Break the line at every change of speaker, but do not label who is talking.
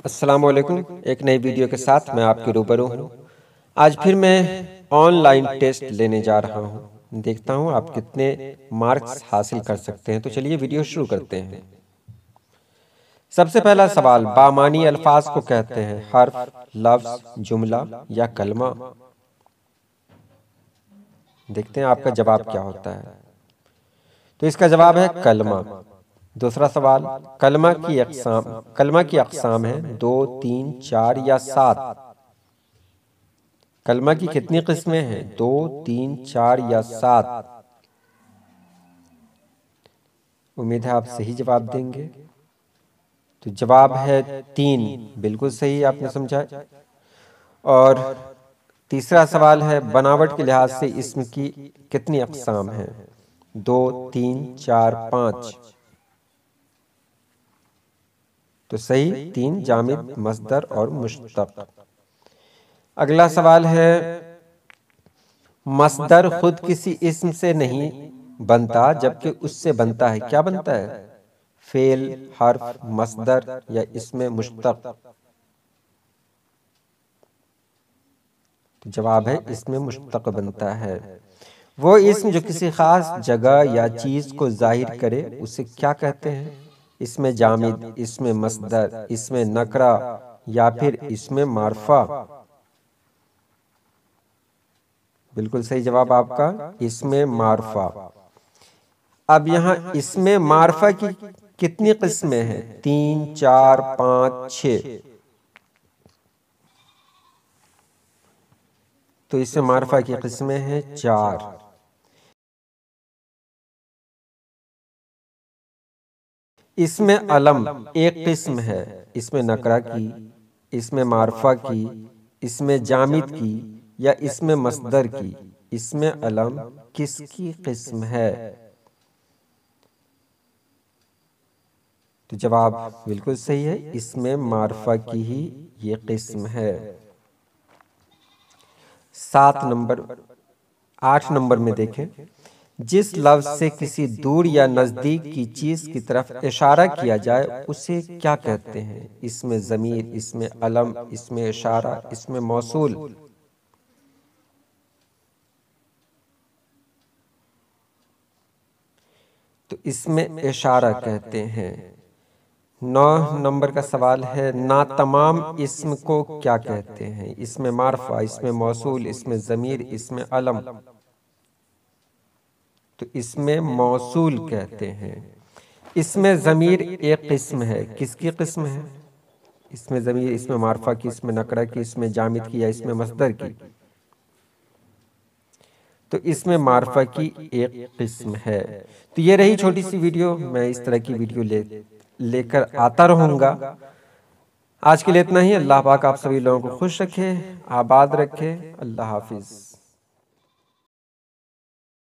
अस्सलाम वालेकुम। एक नई वीडियो के साथ मैं आपके रूबरू हूँ। आज फिर मैं ऑनलाइन टेस्ट लेने जा रहा हूँ। देखता हूँ आप कितने मार्क्स हासिल कर सकते हैं। तो चलिए वीडियो शुरू करते हैं। सबसे पहला सवाल, बामानी अल्फाज को कहते हैं हर्फ, लफ्ज, जुमला या कलमा। देखते हैं आपका जवाब क्या होता है। तो इसका जवाब है कलमा। दूसरा सवाल, कलमा की अक़साम है 2, 3, 4 या 7। कलमा की कितनी किस्में हैं? 2, 3, 4 या 7। उम्मीद है आप सही जवाब देंगे। तो जवाब है 3। बिल्कुल सही आपने समझा। और तीसरा सवाल है, बनावट के लिहाज से इसम की कितनी अक़साम है? 2, 3, 4, 5। तो सही 3, जामिद, मस्दर और मुश्तक। अगला सवाल है, मस्दर खुद किसी इस्म से नहीं बनता जबकि उससे बनता है। क्या बनता है? फेल, हर्फ, मस्दर या इसमें मुश्तक। तो जवाब है इसमें मुश्तक बनता है। वो इस्म जो किसी खास जगह या चीज को जाहिर करे उसे क्या कहते हैं? इसमें जामिद, इसमें मस्दर, इसमें नकरा या फिर इसमें मारफा। बिल्कुल सही जवाब आपका इसमें मारफा। अब यहाँ इसमें मारफा की कितनी किस्में हैं? 3, 4, 5, 6। तो इसमें मारफा की किस्में हैं 4। इसमें अलम एक किस्म है, इसमें नकरा की, इसमें मारफा की, इसमें जामिद की या इसमें मस्दर की। इसमें अलम किसकी किस्म है? तो जवाब बिल्कुल सही है, इसमें मारफा की ही ये किस्म है। 8 नंबर में देखें, जिस लफ्ज से किसी दूर या नजदीक की चीज की तरफ इशारा किया जाए उसे क्या कहते हैं? इसमें ज़मीर, इसमें अलम, इसमें इशारा, इसमें मौसूल। तो इसमें इशारा कहते हैं। 9 नंबर का सवाल है, ना तमाम इस्म को क्या कहते हैं? इसमें मारफा, इसमें मौसूल, इसमें ज़मीर, इसमें अलम। तो इसमें मौसूल कहते हैं। इसमें ज़मीर एक किस्म है, किसकी किस्म है? इसमें ज़मीर, इसमें मारफा की, इसमें नकरा की, इसमें जामिद की या इसमें मस्दर की। तो इसमें मारफा की एक किस्म है। तो ये रही छोटी सी वीडियो। मैं इस तरह की वीडियो लेकर आता रहूंगा। आज के लिए इतना ही। अल्लाह पाक आप सभी लोगों को खुश रखे, आबाद रखे। अल्लाह हाफिज।